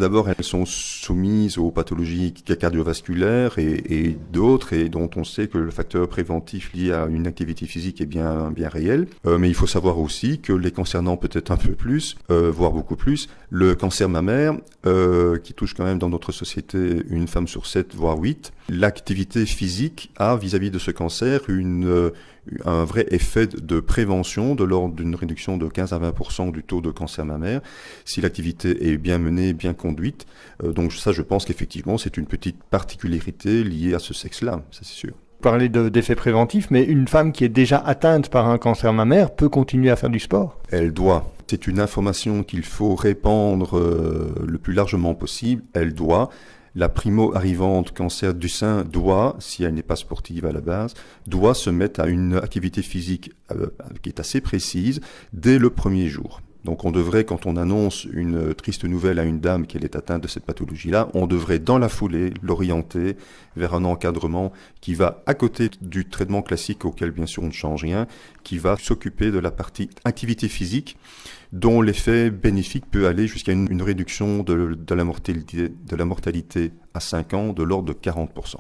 d'abord, elles sont soumises aux pathologies cardiovasculaires et d'autres, et dont on sait que le facteur préventif lié à une activité physique est bien réel. Mais il faut savoir aussi que les concernant peut-être un peu plus, voire beaucoup plus, le cancer mammaire, qui touche quand même dans notre société une femme sur 7, voire 8, l'activité physique a vis-à-vis de ce cancer un vrai effet de prévention de l'ordre d'une réduction de 15 à 20% du taux de cancer mammaire si l'activité est bien menée, bien conduite. Donc ça, je pense qu'effectivement, c'est une petite particularité liée à ce sexe-là, ça c'est sûr. Vous parlez d'effets préventifs, mais une femme qui est déjà atteinte par un cancer mammaire peut continuer à faire du sport? Elle doit. C'est une information qu'il faut répandre le plus largement possible. Elle doit. La primo-arrivante cancer du sein doit, si elle n'est pas sportive à la base, doit se mettre à une activité physique qui est assez précise dès le premier jour. Donc on devrait, quand on annonce une triste nouvelle à une dame qu'elle est atteinte de cette pathologie-là, on devrait dans la foulée l'orienter vers un encadrement qui va à côté du traitement classique auquel bien sûr on ne change rien, qui va s'occuper de la partie activité physique dont l'effet bénéfique peut aller jusqu'à une réduction de la mortalité à 5 ans de l'ordre de 40%.